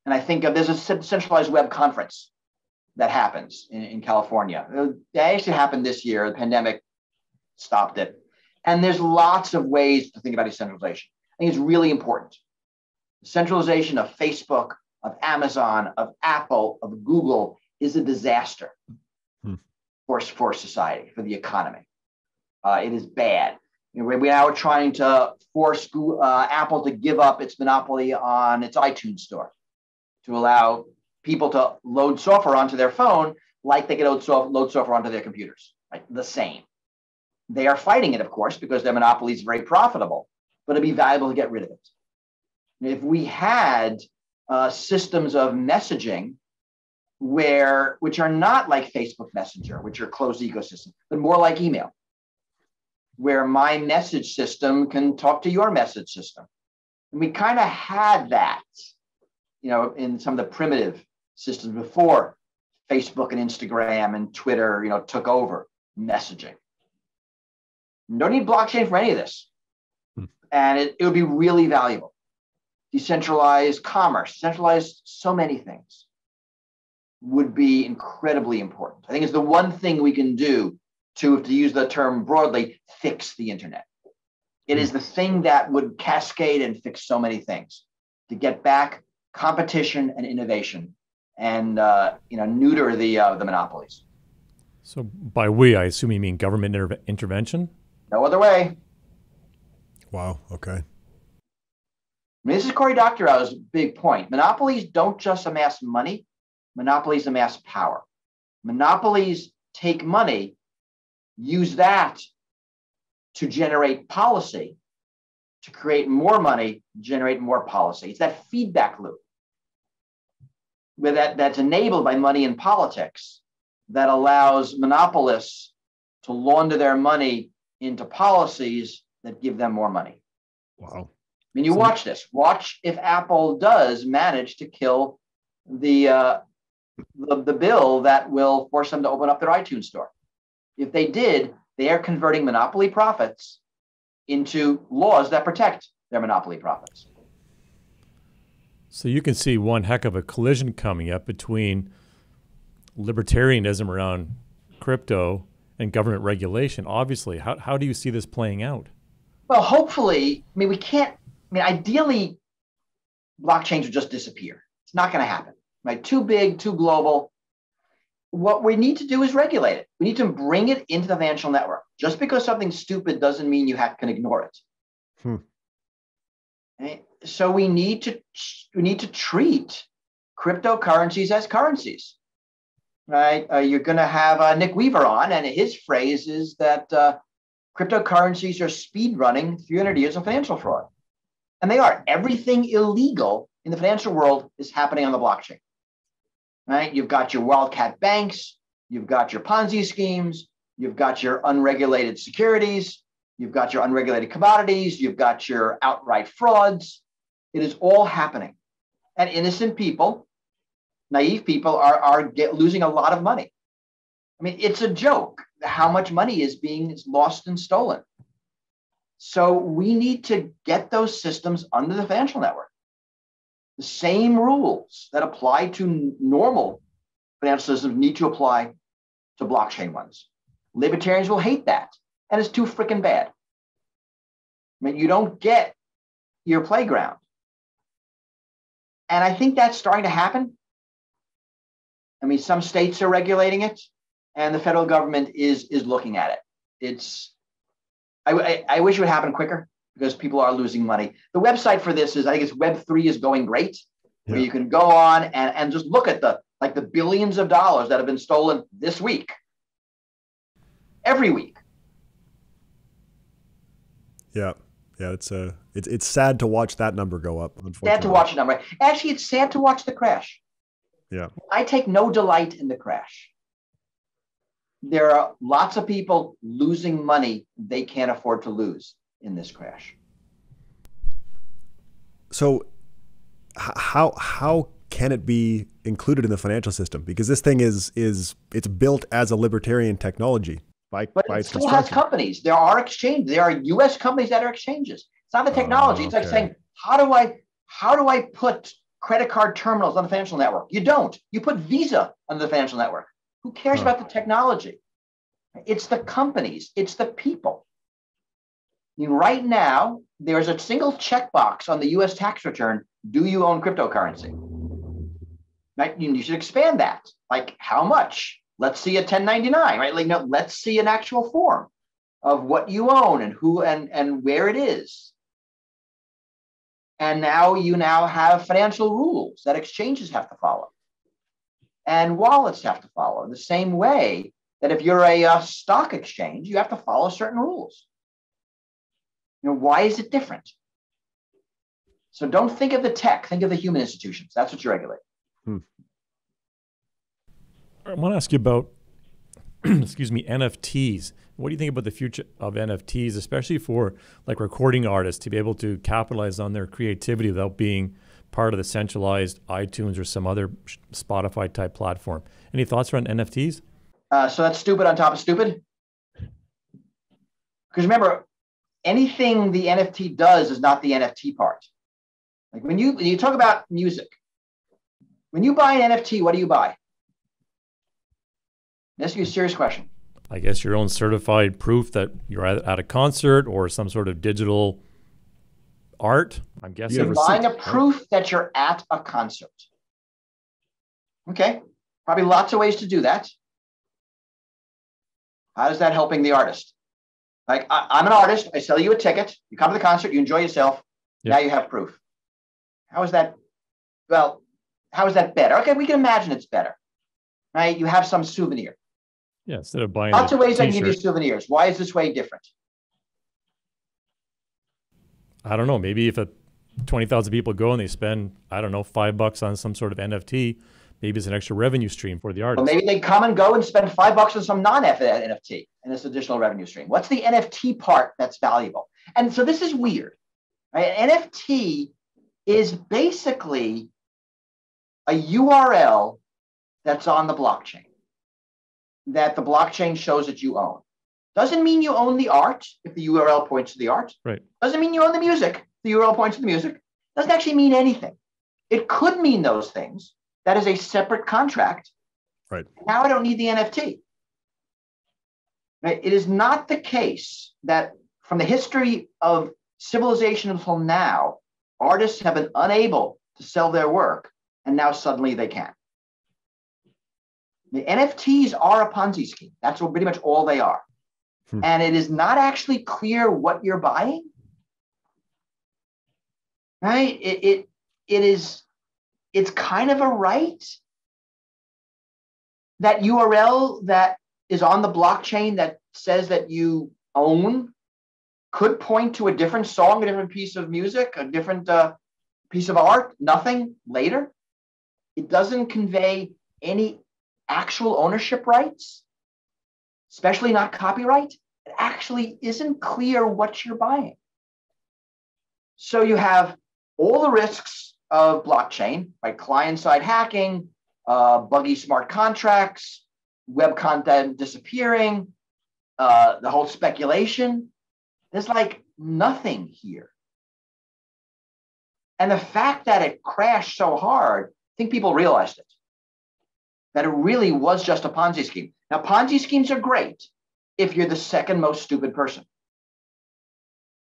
And I think there's a centralized web conference that happens in California. It actually happened this year. The pandemic stopped it. And there's lots of ways to think about decentralization. I think it's really important. The centralization of Facebook, of Amazon, of Apple, of Google is a disaster for society, for the economy. It is bad. We now are trying to force Apple to give up its monopoly on its iTunes store to allow people to load software onto their phone like they can load software onto their computers, right? The same. They are fighting it, of course, because their monopoly is very profitable, but it'd be valuable to get rid of it. If we had systems of messaging which are not like Facebook Messenger, which are closed ecosystem, but more like email, where my message system can talk to your message system. And we kind of had that, in some of the primitive systems before Facebook and Instagram and Twitter, took over messaging. You don't need blockchain for any of this. And it would be really valuable. Decentralized commerce, decentralized so many things would be incredibly important. I think it's the one thing we can do to use the term broadly, fix the internet. It is the thing that would cascade and fix so many things to get back competition and innovation and neuter the monopolies. So by we, I assume you mean government intervention? No other way. Wow. Okay. This is Cory Doctorow's big point. Monopolies don't just amass money. Monopolies amass power. Monopolies take money, use that to generate policy, to create more money, generate more policy. It's that feedback loop that's enabled by money in politics that allows monopolists to launder their money into policies that give them more money. Wow. I mean, watch this. Watch if Apple does manage to kill the bill that will force them to open up their iTunes store. If they did, they are converting monopoly profits into laws that protect their monopoly profits. So you can see one heck of a collision coming up between libertarianism around crypto and government regulation. Obviously, how do you see this playing out? Well, hopefully, ideally, blockchains would just disappear. It's not going to happen, right? Too big, too global. What we need to do is regulate it. We need to bring it into the financial network. Just because something's stupid doesn't mean you can ignore it. Okay? So we need to treat cryptocurrencies as currencies, right? You're going to have Nick Weaver on, and his phrase is that cryptocurrencies are speed running 300 years of financial fraud. And they are. Everything illegal in the financial world is happening on the blockchain. Right? You've got your wildcat banks, you've got your Ponzi schemes, you've got your unregulated securities, you've got your unregulated commodities, you've got your outright frauds. It is all happening. And innocent people, naive people are losing a lot of money. I mean, it's a joke how much money is being lost and stolen. So we need to get those systems under the financial network. The same rules that apply to normal financial systems need to apply to blockchain ones. Libertarians will hate that, and it's too freaking bad. I mean, you don't get your playground. And I think that's starting to happen. I mean, some states are regulating it, and the federal government is looking at it. I wish it would happen quicker, because people are losing money. The website for this is, I think it's Web3 is going great, where you can go on and just look at the billions of dollars that have been stolen this week, every week. Yeah. It's sad to watch that number go up, unfortunately. Sad to watch the number. Actually, it's sad to watch the crash. Yeah. I take no delight in the crash. There are lots of people losing money they can't afford to lose in this crash. So how can it be included in the financial system? Because this thing it's built as a libertarian technology by its still has companies. There are exchanges. There are U.S. companies that are exchanges. It's not the technology. It's like saying, how do I put credit card terminals on the financial network. You don't. You put Visa on the financial network. Who cares about the technology? It's the companies. It's the people. I mean, right now, there's a single checkbox on the U.S. tax return. Do you own cryptocurrency? Right? You should expand that. Like, how much? Let's see a 1099, right? Like, no, let's see an actual form of what you own and who and where it is. And now you have financial rules that exchanges have to follow and wallets have to follow in the same way that if you're a stock exchange, you have to follow certain rules. Why is it different? So don't think of the tech, think of the human institutions. That's what you regulate. I want to ask you about, excuse me, NFTs. What do you think about the future of NFTs, especially for like recording artists to be able to capitalize on their creativity without being part of the centralized iTunes or some other Spotify type platform? Any thoughts around NFTs? So that's stupid on top of stupid. Because remember, anything the NFT does is not the NFT part. Like when you talk about music, when you buy an NFT, what do you buy? Ask you a serious question. I guess your own certified proof that you're at a concert or some sort of digital art. I'm guessing you're buying a proof that you're at a concert. Okay, probably lots of ways to do that. How is that helping the artist? Like, I'm an artist. I sell you a ticket. You come to the concert. You enjoy yourself. Yep. Now you have proof. How is that? Well, how is that better? Okay, we can imagine it's better, right? You have some souvenir. Yeah, instead of buying lots of ways I can give you souvenirs. Why is this way different? I don't know. Maybe if 20,000 people go and they spend, I don't know, $5 on some sort of NFT, maybe it's an extra revenue stream for the artist. Well, maybe they come and go and spend $5 on some non-NFT and this additional revenue stream. What's the NFT part that's valuable? And so this is weird, right? NFT is basically a URL that's on the blockchain that the blockchain shows that you own. Doesn't mean you own the art if the URL points to the art. Right. Doesn't mean you own the music if the URL points to the music. Doesn't actually mean anything. It could mean those things. That is a separate contract. Right. Now I don't need the NFT. Right? It is not the case that from the history of civilization until now, artists have been unable to sell their work, and now suddenly they can. The NFTs are a Ponzi scheme. That's pretty much all they are. And it is not actually clear what you're buying. Right? It's kind of a right. That URL that is on the blockchain that says that you own could point to a different song, a different piece of music, a different piece of art, nothing later. It doesn't convey any actual ownership rights, especially not copyright. It actually isn't clear what you're buying. So you have all the risks of blockchain, like client-side hacking, buggy smart contracts, web content disappearing, the whole speculation. There's like nothing here. And the fact that it crashed so hard, I think people realized it, that it really was just a Ponzi scheme. Now, Ponzi schemes are great if you're the second most stupid person.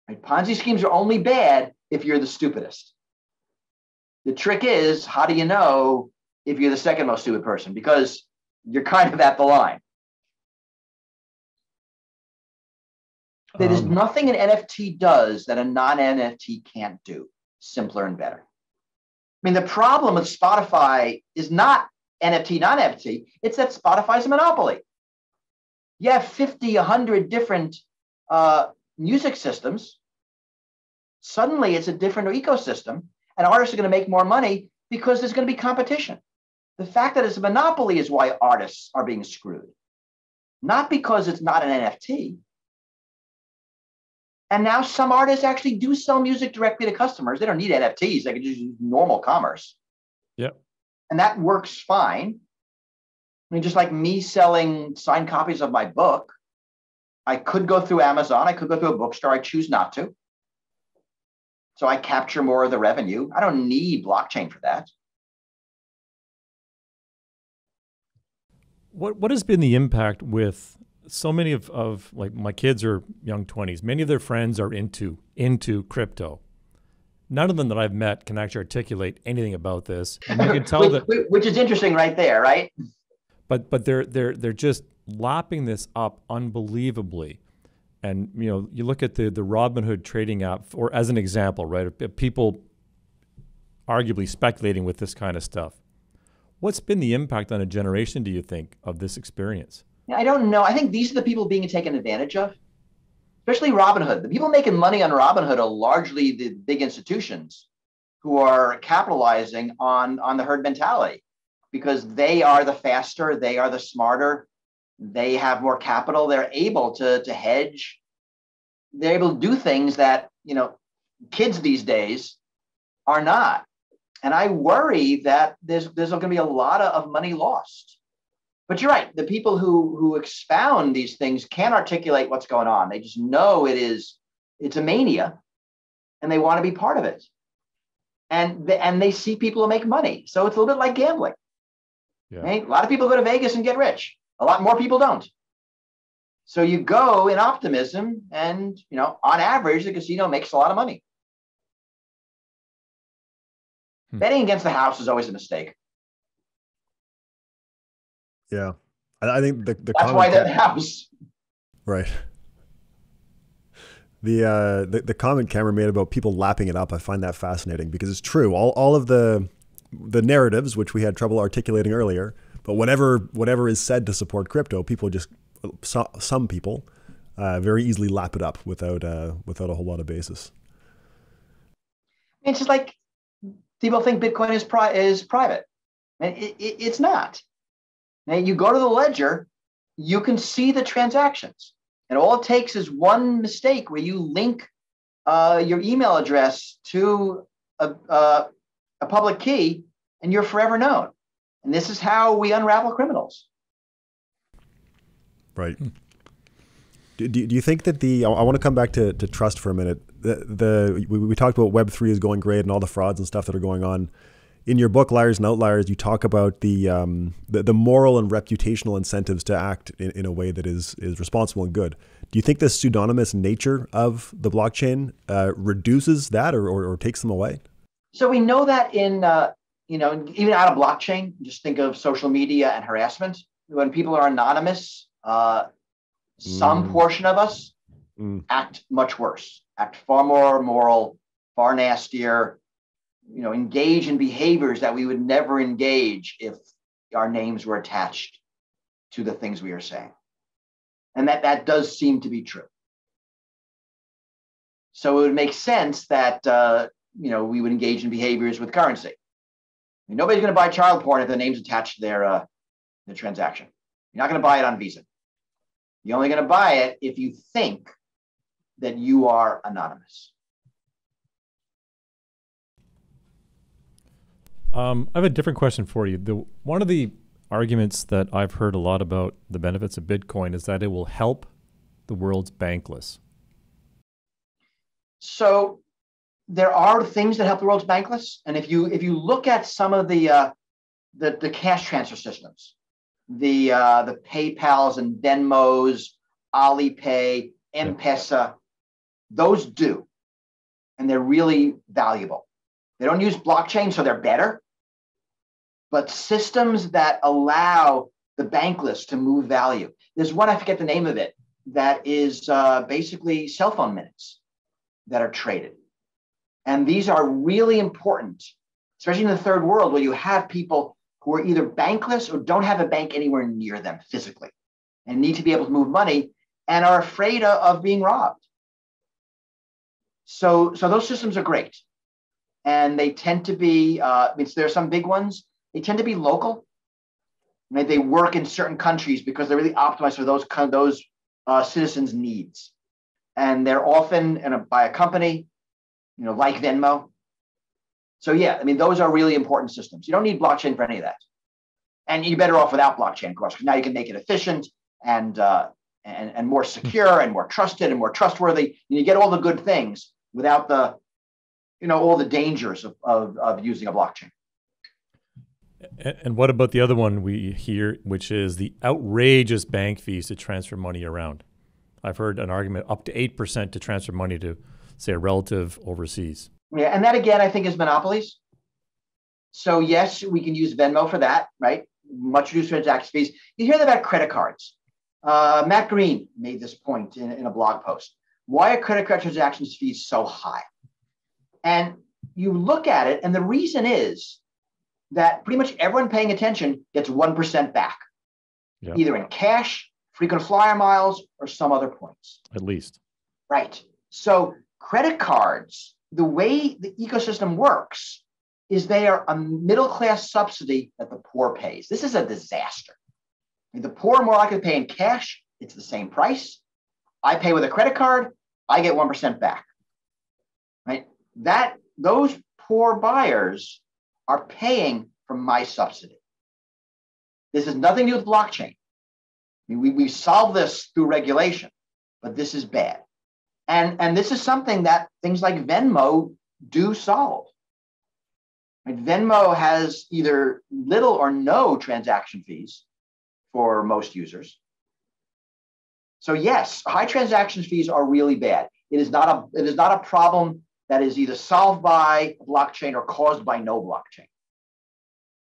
Right? Ponzi schemes are only bad if you're the stupidest. The trick is, how do you know if you're the second most stupid person? Because you're kind of at the line. There is nothing an NFT does that a non-NFT can't do, simpler and better. I mean, the problem with Spotify is not NFT, non-NFT, it's that Spotify's a monopoly. You have 50, 100 different music systems. Suddenly it's a different ecosystem, and artists are going to make more money because there's going to be competition. The fact that it's a monopoly is why artists are being screwed, not because it's not an NFT. And now some artists actually do sell music directly to customers. They don't need NFTs. They can just use normal commerce. Yep. And that works fine. I mean, just like me selling signed copies of my book, I could go through Amazon. I could go through a bookstore. I choose not to. So I capture more of the revenue. I don't need blockchain for that. What has been the impact with so many of like my kids are young 20s, many of their friends are into crypto. None of them that I've met can actually articulate anything about this. And you can tell which is interesting right there, right? But they're just lapping this up unbelievably. And you look at the Robinhood trading app, or as an example, right? Of people arguably speculating with this kind of stuff. What's been the impact on a generation, do you think, of this experience? I don't know. I think these are the people being taken advantage of, especially Robinhood. The people making money on Robinhood are largely the big institutions who are capitalizing on the herd mentality because they are the faster, they are the smarter, they have more capital, they're able to hedge, they're able to do things that kids these days are not. And I worry that there's going to be a lot of money lost. But you're right. The people who expound these things can't articulate what's going on. They just know it's a mania, and they want to be part of it. And they see people who make money. So it's a little bit like gambling. Yeah. Right? A lot of people go to Vegas and get rich. A lot more people don't. So you go in optimism, and on average, the casino makes a lot of money. Betting against the house is always a mistake. Yeah, I think that's why they're the house. Right. The comment Cameron made about people lapping it up, I find that fascinating because it's true. All of the narratives, which we had trouble articulating earlier, but whatever is said to support crypto, people just some people very easily lap it up without a whole lot of basis. It's just like people think Bitcoin is private, and it's not. Now you go to the ledger, you can see the transactions, and all it takes is one mistake where you link your email address to a public key, and you're forever known. And this is how we unravel criminals. Right. Do you think that I want to come back to trust for a minute. We talked about Web3 is going great and all the frauds and stuff that are going on. In your book, Liars and Outliers, you talk about the moral and reputational incentives to act in a way that is responsible and good. Do you think the pseudonymous nature of the blockchain reduces that or takes them away? So we know that in even out of blockchain, just think of social media and harassment. When people are anonymous, some portion of us act much worse, act far more immoral, far nastier, engage in behaviors that we would never engage if our names were attached to the things we are saying. And that does seem to be true. So it would make sense that, we would engage in behaviors with currency. I mean, nobody's going to buy child porn if the name's attached to their transaction. You're not going to buy it on Visa. You're only going to buy it if you think that you are anonymous. I have a different question for you. One of the arguments that I've heard a lot about the benefits of Bitcoin is that it will help the world's bankless. So there are things that help the world's bankless, and if you look at some of the cash transfer systems, the PayPals and Venmos, Alipay, M-Pesa, those do, and they're really valuable. They don't use blockchain, so they're better. But systems that allow the bankless to move value. There's one, I forget the name of it, that is basically cell phone minutes that are traded. And these are really important, especially in the third world where you have people who are either bankless or don't have a bank anywhere near them physically and need to be able to move money and are afraid of being robbed. So those systems are great. And they tend to be, there are some big ones, they tend to be local. They work in certain countries because they're really optimized for those citizens' needs. And they're often by a company, like Venmo. So yeah, those are really important systems. You don't need blockchain for any of that. And you're better off without blockchain, of course, because now you can make it efficient and more secure and more trusted and more trustworthy. And you get all the good things without the all the dangers of using a blockchain. And what about the other one we hear, which is the outrageous bank fees to transfer money around? I've heard an argument up to 8% to transfer money to, say, a relative overseas. Yeah, and that again, I think is monopolies. So yes, we can use Venmo for that, right? Much reduced transaction fees. You hear that about credit cards. Matt Green made this point in a blog post. Why are credit card transactions fees so high? And you look at it, and the reason is that pretty much everyone paying attention gets 1% back, either in cash, frequent flyer miles, or some other points. At least. Right. So credit cards, the way the ecosystem works is they are a middle-class subsidy that the poor pays. This is a disaster. The poor are more likely to pay in cash. It's the same price. I pay with a credit card. I get 1% back. Right. Those poor buyers are paying from my subsidy. This has nothing to do with blockchain. I mean, we solve this through regulation, but this is bad. And this is something that things like Venmo do solve. Right? Venmo has either little or no transaction fees for most users. So yes, high transaction fees are really bad. It is not a problem that is either solved by a blockchain or caused by no blockchain.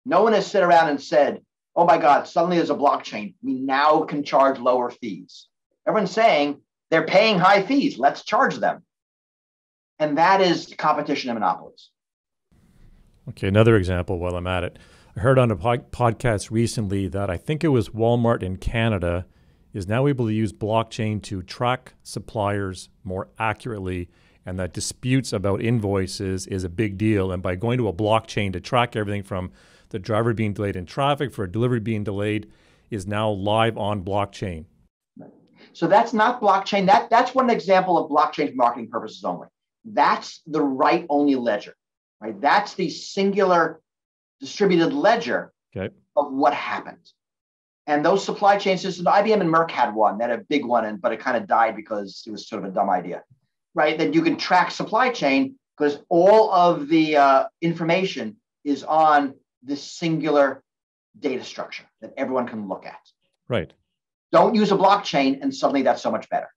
No one has sit around and said, oh my God, suddenly there's a blockchain. We now can charge lower fees. Everyone's saying they're paying high fees. Let's charge them. And that is competition and monopolies. Okay, another example while I'm at it. I heard on a podcast recently that I think it was Walmart in Canada is now able to use blockchain to track suppliers more accurately, and that disputes about invoices is a big deal. And by going to a blockchain to track everything from the driver being delayed in traffic for a delivery being delayed is now live on blockchain. So that's not blockchain. That's one example of blockchain for marketing purposes only. That's the write-only ledger, right? That's the singular distributed ledger of what happened. And those supply chain systems, IBM and Merck had one, that a big one, but it kind of died because it was sort of a dumb idea, right? That you can track supply chain because all of the information is on this singular data structure that everyone can look at. Right. Don't use a blockchain and suddenly that's so much better.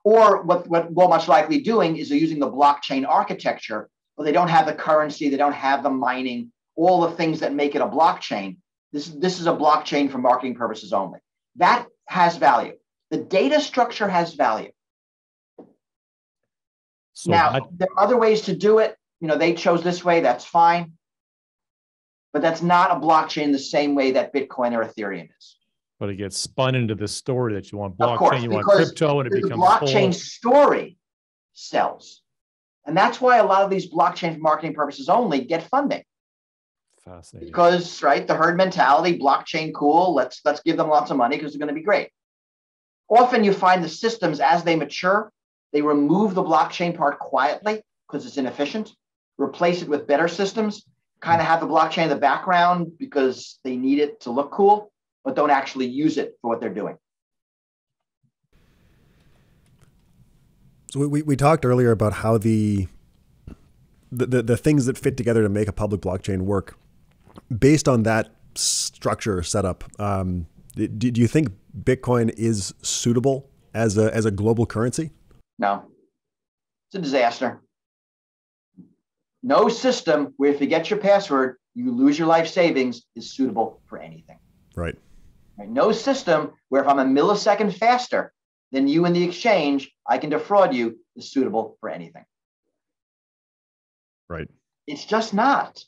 Or what Walmart's likely doing is they're using the blockchain architecture, but they don't have the currency, they don't have the mining, all the things that make it a blockchain. This is a blockchain for marketing purposes only. That has value. The data structure has value. So now, there are other ways to do it. They chose this way, that's fine. But that's not a blockchain the same way that Bitcoin or Ethereum is. But it gets spun into this story that you want blockchain, you want crypto, and it becomes the blockchain story sells. And that's why a lot of these blockchain for marketing purposes only get funding. Fascinating. Because, right, the herd mentality, blockchain cool, let's give them lots of money because they're going to be great. Often you find the systems as they mature, they remove the blockchain part quietly because it's inefficient, replace it with better systems, kind of have the blockchain in the background because they need it to look cool, but don't actually use it for what they're doing. So we talked earlier about how the things that fit together to make a public blockchain work. Based on that structure setup, do you think Bitcoin is suitable as a global currency? No, it's a disaster. No system where if you get your password, you lose your life savings is suitable for anything. Right. No system where if I'm a millisecond faster than you in the exchange, I can defraud you is suitable for anything. Right. It's just not.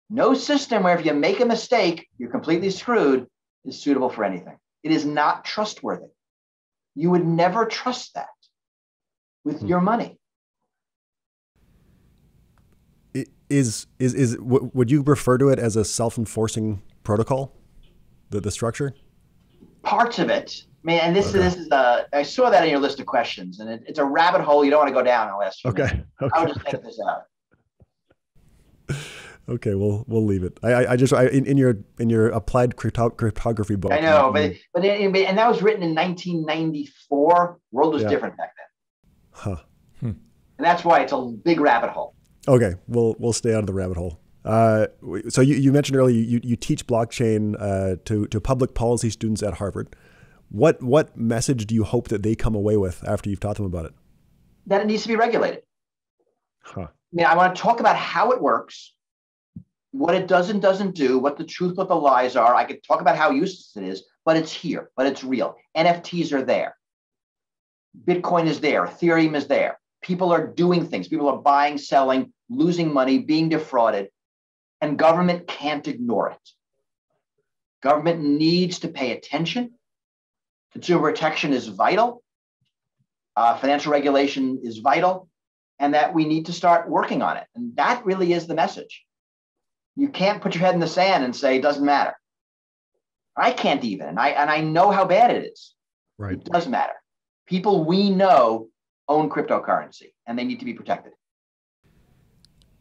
No system where if you make a mistake, you're completely screwed is suitable for anything. It is not trustworthy. You would never trust that with your money. Would you refer to it as a self-enforcing protocol, the structure? Parts of it. I mean, and this is I saw that in your list of questions, and it's a rabbit hole you don't want to go down unless you I would just take this out. Okay, we'll leave it. In your applied cryptography book. I know, but and that was written in 1994. World was different back then. Huh. And that's why it's a big rabbit hole. Okay, we'll stay out of the rabbit hole. So you mentioned earlier you teach blockchain to public policy students at Harvard. What message do you hope that they come away with after you've taught them about it? That it needs to be regulated. Huh. I mean, I want to talk about how it works, what it does and doesn't do, what the truth, what the lies are. I could talk about how useless it is, but it's here, but it's real. NFTs are there. Bitcoin is there. Ethereum is there. People are doing things. People are buying, selling, losing money, being defrauded, and government can't ignore it. Government needs to pay attention. Consumer protection is vital. Financial regulation is vital, and that we need to start working on it. And that really is the message. You can't put your head in the sand and say it doesn't matter. I can't even, and I know how bad it is. Right. It does matter. People we know own cryptocurrency, and they need to be protected.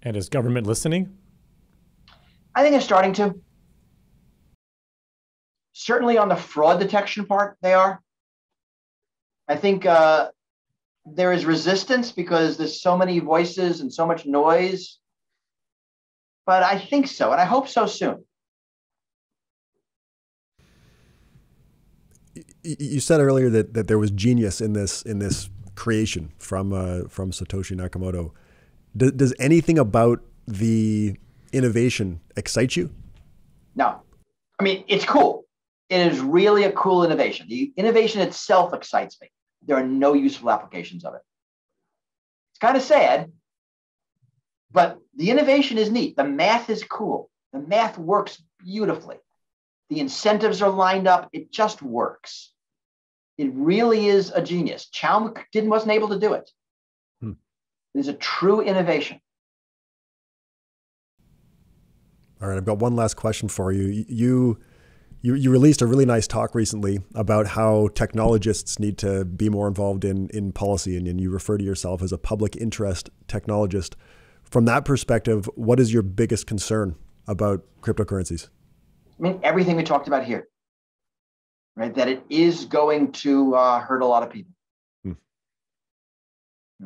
And is government listening? I think it's starting to. Certainly on the fraud detection part, they are. I think there is resistance because there's so many voices and so much noise. But I think so, and I hope so soon. You said earlier that there was genius in this creation from Satoshi Nakamoto. Does anything about the innovation excite you? No. I mean, it's cool. It is really a cool innovation. The innovation itself excites me. There are no useful applications of it. It's kind of sad, but the innovation is neat. The math is cool. The math works beautifully. The incentives are lined up. It just works. It really is a genius. Chaum wasn't able to do it. It is a true innovation. All right, I've got one last question for you. You released a really nice talk recently about how technologists need to be more involved in policy, and you refer to yourself as a public interest technologist. From that perspective, what is your biggest concern about cryptocurrencies? I mean, everything we talked about here, right? That it is going to hurt a lot of people.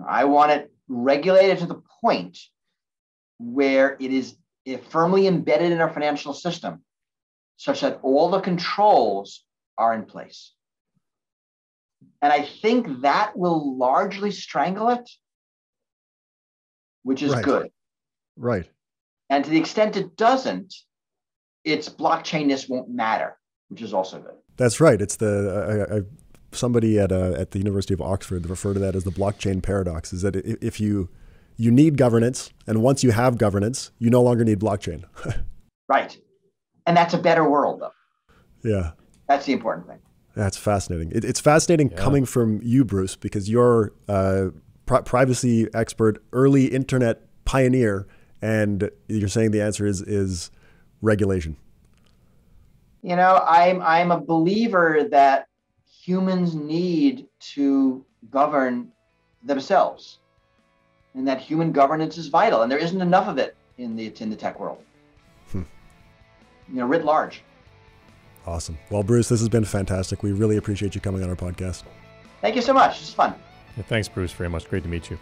I want it regulated to the point where it is firmly embedded in our financial system, such that all the controls are in place. And I think that will largely strangle it, which is good. Right. And to the extent it doesn't, its blockchainness won't matter, which is also good. That's right. It's somebody at the University of Oxford referred to that as the blockchain paradox, is that if you need governance, and once you have governance, you no longer need blockchain. Right. And that's a better world, though. Yeah. That's the important thing. That's fascinating. It's fascinating coming from you, Bruce, because you're a privacy expert, early internet pioneer, and you're saying the answer is regulation. You know, I'm a believer that humans need to govern themselves, and that human governance is vital, and there isn't enough of it in the tech world. Writ large. Awesome. Well, Bruce, this has been fantastic. We really appreciate you coming on our podcast. Thank you so much. It's fun. Yeah, thanks, Bruce, very much. Great to meet you.